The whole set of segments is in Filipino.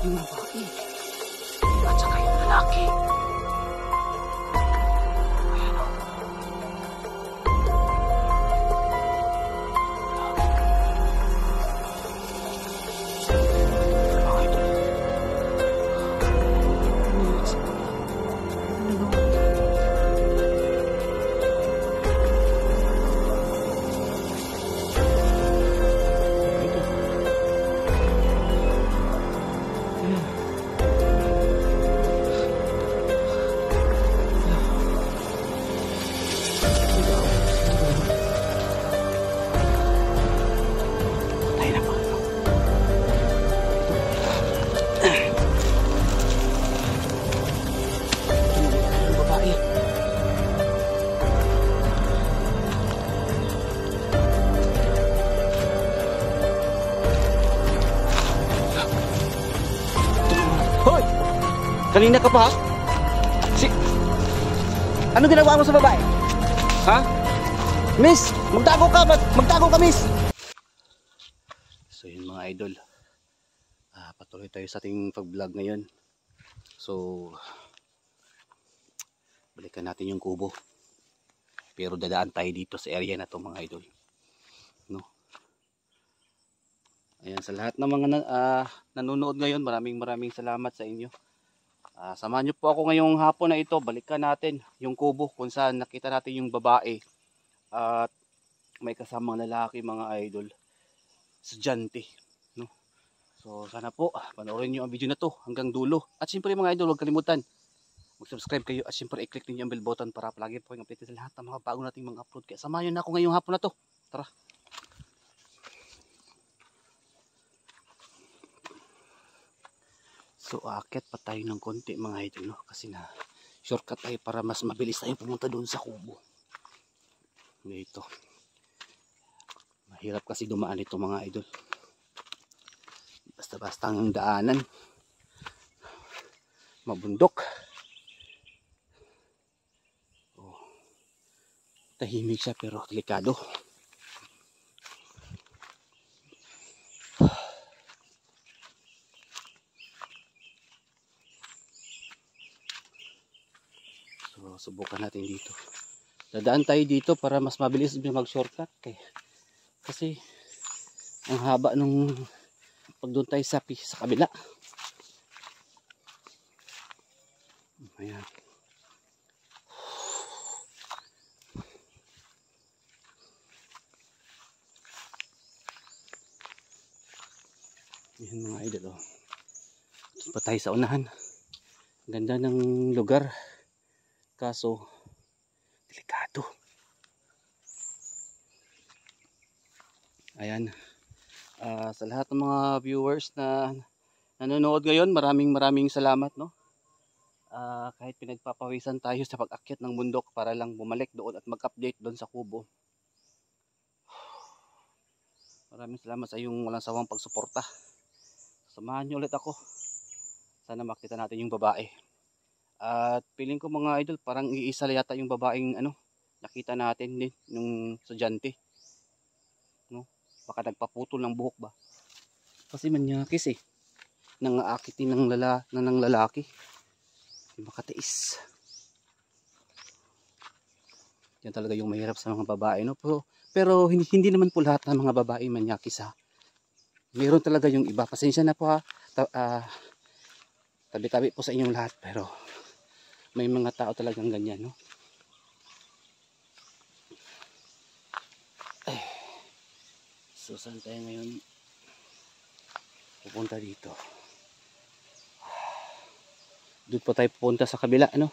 Yung babae. At saka yung lalaki. Ayan o. Kanina ka pa ha? Ano ginagawa mo sa babae? Ha? Miss! Magtago ka! Magtago ka, miss! So yun mga idol. Patuloy tayo sa ating pag-vlog ngayon. So balikan natin yung kubo. Pero dadaan tayo dito sa area na to mga idol. No? Ayan, sa lahat ng mga nanonood ngayon, maraming salamat sa inyo. Samahan niyo po ako ngayong hapon na ito. Balikan natin yung kubo kung saan nakita natin yung babae at may kasamang lalaki mga idol. Estudyante, no? So sana po panoorin niyo ang video na to hanggang dulo. At siyempre mga idol, huwag kalimutan mag-subscribe kayo at siyempre i-click niyo ang bell button para palagi po yung update sa lahat ng mga bago nating mga upload. Kaya samahan niyo na ako ngayong hapon na to. Tara. So aakyat pa tayo ng konti mga idol, no? Kasi na shortcut tayo para mas mabilis tayo pumunta doon sa kubo. Ito. Mahirap kasi dumaan ito mga idol. Basta-basta ang daanan. Mabundok. Oh. Tahimik siya pero delikado. So, subukan natin dito. Dadaan tayo dito para mas mabilis mag-shortcut. Kasi ang haba nung pag doon tayo sa kabila. Ayan. Yan mga idol. Oh. Doon pa tayo sa unahan. Ganda ng lugar. Kaso delikado. Ayan. Sa lahat ng mga viewers na nanonood ngayon, maraming salamat, no? Kahit pinagpapawisan tayo sa pag-akyat ng bundok para lang bumalik doon at mag-update doon sa kubo. Maraming salamat sa iyong walang sawang pagsuporta. Samahan niyo ulit ako. Sana makita natin yung babae. At feeling ko mga idol, parang iisa yata yung babaeng nakita natin din nung estudyante. No? Baka nagpaputol ng buhok ba? Kasi manyakis nangaakitin ng lalaki. Di makatiis. Yan talaga yung mahirap sa mga babae, no? Pero hindi naman po lahat ng mga babae manyakis ha. Meron talaga yung iba. Pasensya na po ha. Tabi-tabi po sa inyong lahat, pero may mga tao talagang ganyan, no? So saan tayo ngayon pupunta dito? Doon po tayo pupunta sa kabila, ano?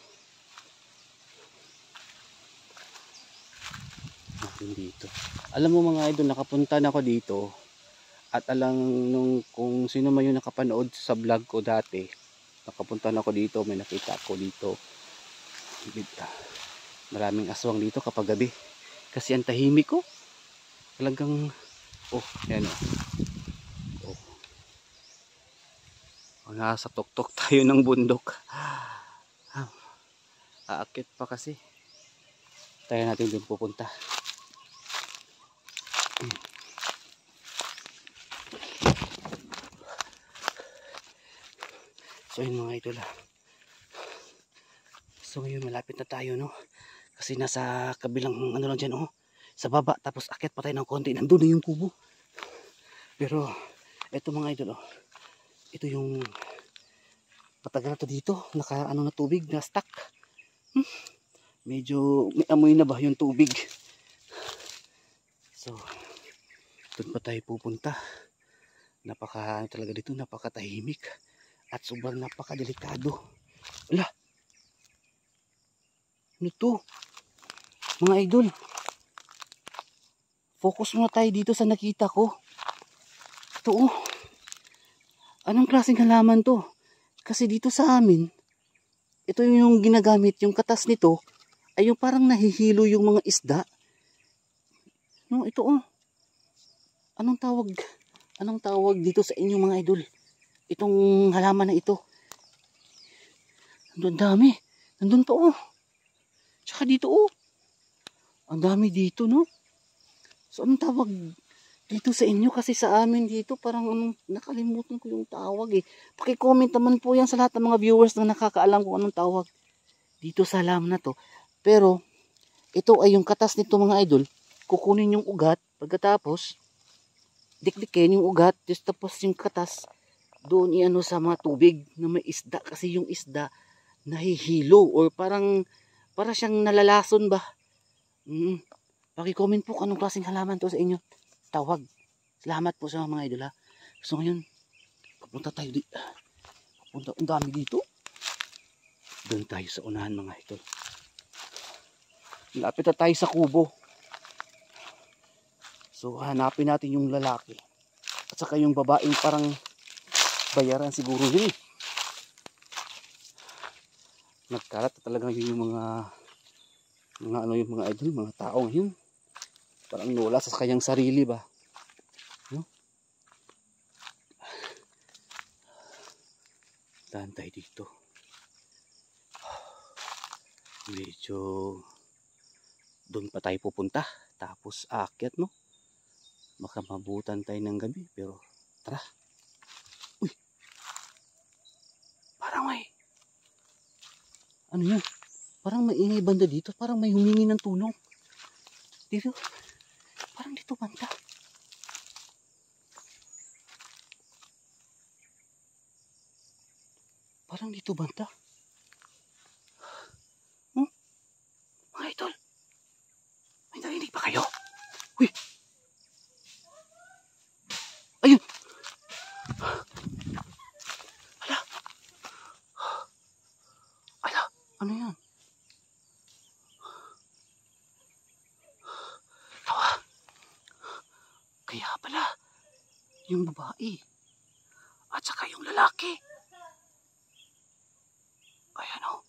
Dito. Alam mo mga idol, nakapunta na ako dito. At alam kung sino man yung nakapanood sa vlog ko dati, nakapunta na ako dito, may nakita ako dito. Maraming aswang dito kapag gabi. Kasi ang tahimik ko. Talagang, yan o. Nasa tuktok tayo ng bundok. Aakit pa kasi. Tayo natin din pupunta. So yun mga idol. So ngayon malapit na tayo, no? Kasi nasa kabilang ano lang dyan, oh. Sa baba, tapos akyat pa tayo ng konti. Nandun na yung kubo. Pero eto mga idol, oh. Ito yung matagal na to dito. Naka ano na tubig, na stuck. Medyo may amoy na ba yung tubig. So doon pa tayo pupunta. Napaka talaga dito, napakatahimik. At sobrang napakadelikado. Wala. Ano to? Mga idol. Focus muna tayo dito sa nakita ko. Ito, oh. Anong klaseng halaman to? Kasi dito sa amin, ito yung ginagamit, yung katas nito, ay yung parang nahihilo yung mga isda. No, ito, oh. Anong tawag dito sa inyo mga idol? Itong halaman na ito. Nandun dami. Nandun to, oh. Tsaka dito, oh. Ang dami dito, no? So, anong tawag dito sa inyo? Kasi sa amin dito, parang nakalimutan ko yung tawag, eh. Paki-comment naman po yan sa lahat ng mga viewers na nakakaalam kung anong tawag dito sa halaman na to. Pero, ito ay yung katas nito mga idol. Kukunin yung ugat, pagkatapos, dikdikin yung ugat, tapos yung katas, doon iano sa mga tubig na may isda. Kasi yung isda, nahihilo, or parang, para siyang nalalason ba? Paki-comment po kung anong klaseng halaman to sa inyo. Tawag. Salamat po sa mga idol, ha. So ngayon, papunta tayo dito. Ang dami dito. Doon tayo sa unahan mga idol. Lapit na tayo sa kubo. So hanapin natin yung lalaki. At saka yung babaeng parang bayaran siguro yun, eh. Nagkalat na talaga yung mga idol, mga tao ngayon. Parang nawala sa kanyang sarili ba? No? Tahan tayo dito. Medyo doon pa tayo pupunta. Tapos aakyat, no? Baka mabutan tayo ng gabi. Pero tara. Uy! Parang may ano yan? Parang may ingay banda dito. Parang may humingi ng tulong. Dito. Parang dito banda. Parang dito banda. Mga idol. May narinig ba kayo? Uy! Ayun! Ala! Ano yan? Kaya pala, yung babae at saka yung lalaki. Ayan, oh.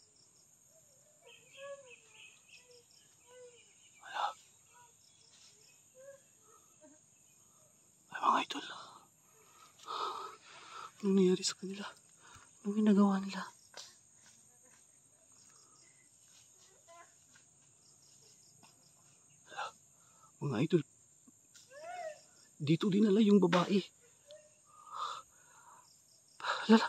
Wala. Ay mga idol. Anong nangyari sa kanila? Anong ginagawa nila? Wala. Mga idol. Dito dinala yung babae. Lala.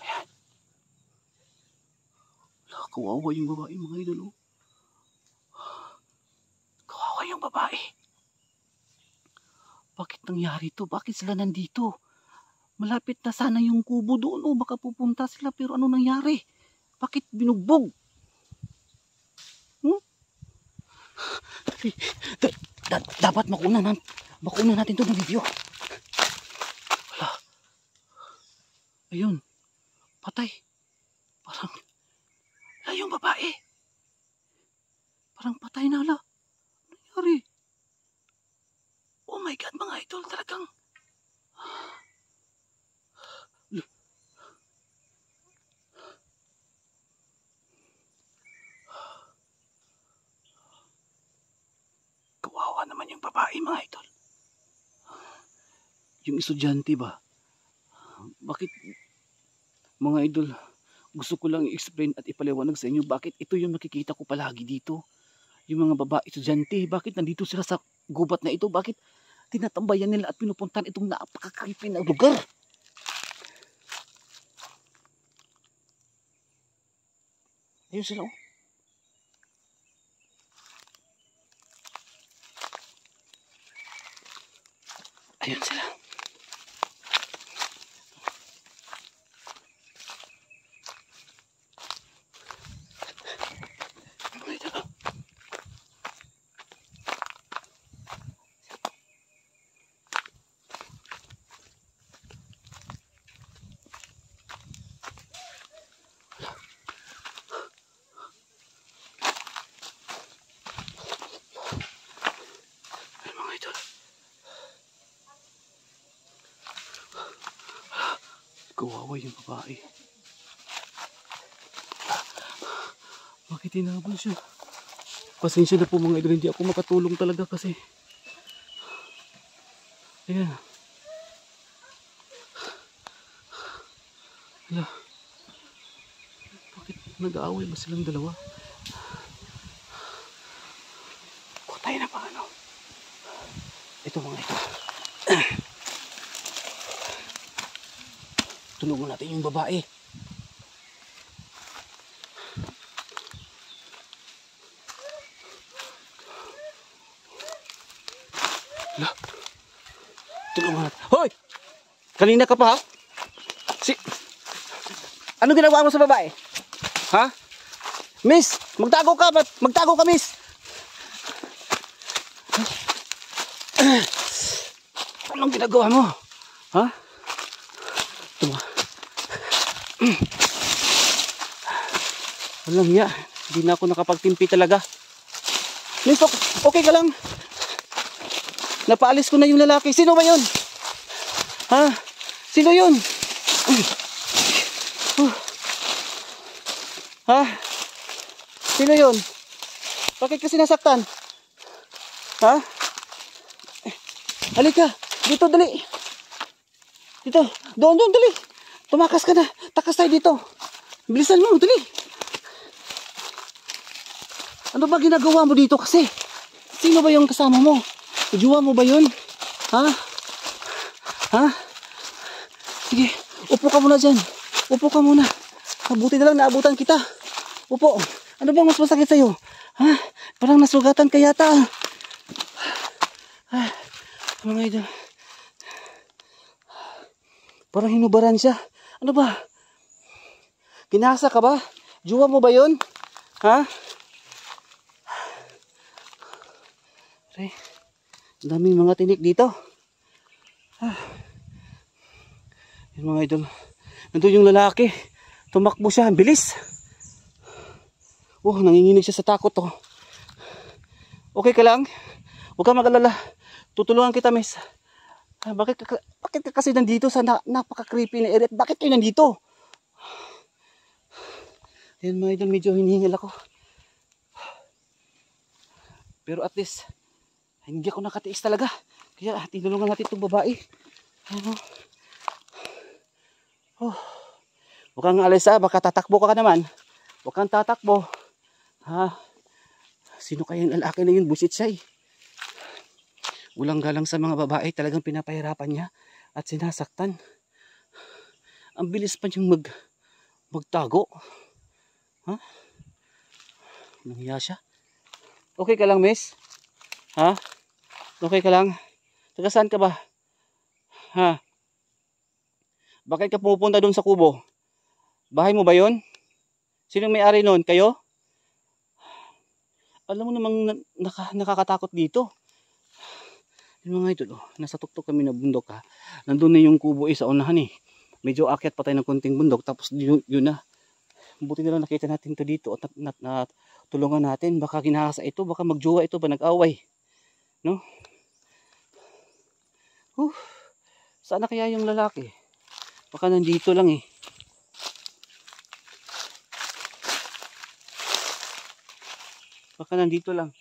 Ayan. Wala, kawawa yung babae mga idol, oh. Kawawa yung babae. Bakit nangyari to? Bakit sila nandito? Malapit na sana yung kubo doon, oh. Baka pupunta sila, pero ano nangyari? Bakit binugbog? Dapat makuna natin to ng video. Wala. Ayun. Patay. Parang yung babae. Parang patay na, ala. Ano nangyari? Oh my God, mga idol, talagang kawawa naman yung babae mga idol. Yung estudyante ba? Bakit mga idol? Gusto ko lang i-explain at ipaliwanag sa inyo bakit ito yung makikita ko palagi dito. Yung mga babae estudyante, bakit nandito sila sa gubat na ito? Bakit tinatambayan nila at pinupuntahan itong napaka-creepy na lugar? Ayun sila oh. Ayun sila. Mga idol. Kawawa yung babae. Bakit hinabol siya? Pasensya na po mga idol, hindi ako makatulong talaga kasi ayan. Hala. Bakit nag-aaway ba silang dalawa? Kutay na pa ano. Ito mga ito. Tulungan natin yung babae. Hala. Tulungan natin. Hoy! Kanina ka pa ha? Ano ginagawa mo sa babae? Ha? Miss! Magtago ka! Magtago ka, miss! Anong ginagawa mo? Ha? Walang niya. Hindi na ako nakapagtimpi talaga. Miss, okay ka lang? Napaalis ko na yung lalaki. Sino ba yun? Ha? Sino yun? Ha? Sino yun? Bakit kasi nasaktan? Ha? Halika. Dito, dali. Dito. Doon, dali. Tumakas ka na. Takas tayo dito. Bilisan mo, dali. Ano ba ginagawa mo dito kasi? Sino ba yung kasama mo? Jowa mo ba yun? Ha? Ha? Sige, upo ka muna dyan. Upo ka muna. Mabuti na lang naabutan kita. Upo. Ano bang mas masakit sa'yo? Ha? Parang nasugatan ka yata. Mga idol. Parang hinubaran siya. Ano ba? Kinasa ka ba? Jowa mo ba yun? Ha? Ay, daming mga tinik dito. Yung mga idol. Nandun yung lalaki. Tumakbo siya. Ang bilis. Oh, nanginginig siya sa takot oh. Okay ka lang? Huwag ka mag-alala. Tutulungan kita, miss. Bakit ka kasi nandito sa napaka-creepy na area? Bakit kayo nandito? Yan mga idol, medyo hinihingal ako. Pero at least, hindi ako nakatiis talaga. Kaya tinulungan natin itong babae. Ano? Oh. Huwag kang alis ha, baka tatakbo ka naman. Huwag kang tatakbo. Ha? Sino kayang lalaki na yun? Busit siya eh. Walang galang sa mga babae, talagang pinapahirapan niya at sinasaktan. Ang bilis pa niyang magtago. Ha? Nanghiya siya. Okay ka lang, miss? Ha? Okay ka lang? Taga saan ka ba? Ha? Bakit ka pumupunta doon sa kubo? Bahay mo ba yun? Sino may-ari noon? Kayo? Alam mo namang nakakatakot dito. Yung mga idol, nasa tuktok kami na bundok ha. Nandun na yung kubo sa unahan eh. Medyo akyat pa tayo ng konting bundok. Tapos yun na. Buti na lang nakita natin to dito at tulungan natin. Baka ginahasa ito, baka magjowa ito, ba nag-away. No? Saan na kaya yung lalaki? Baka nandito lang eh. Baka nandito lang.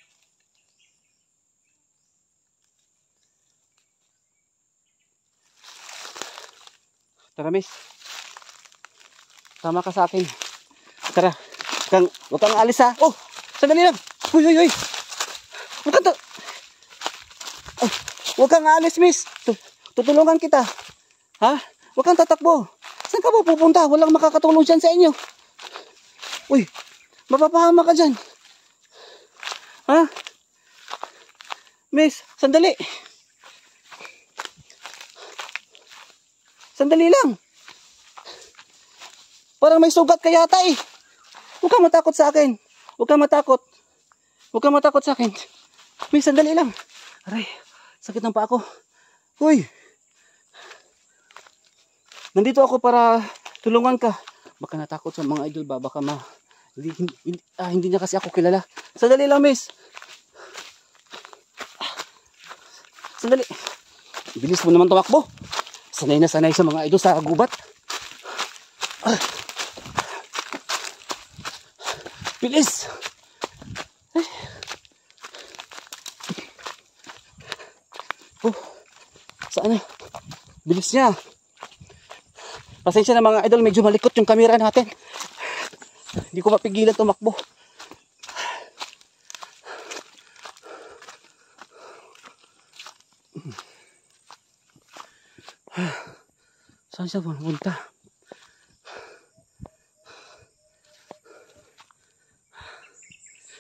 Tara, miss. Tama ka sa akin. Tara. Huwag kang alis ha. Oh, sandali lang. Uy, uy, uy. Huwag kang alis, miss. Tutulungan kita. Ha? Huwag kang tatakbo. Saan ka ba pupunta? Walang makakatulong dyan sa inyo. Uy, mapapahama ka dyan. Ha? Miss, sandali. Sandali lang. Parang may sugat ka yata eh. Huwag kang matakot sa akin. Huwag kang matakot. Huwag kang matakot sa akin. Miss, sandali lang. Aray, sakit ng paa ko. Uy. Nandito ako para tulungan ka. Baka natakot sa mga idol ba? Baka hindi niya kasi ako kilala. Sandali lang, miss. Sandali. Bilis mo naman tumakbo. Sanay na sanay sa mga idol sa gubat. Bilis. Oh, saan na? Bilis niya. Pasensya na mga idol, medyo malikot yung camera natin. Hindi ko mapigilan tumakbo. Saan siya pumunta?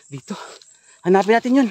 Dito. Hanapin natin yun.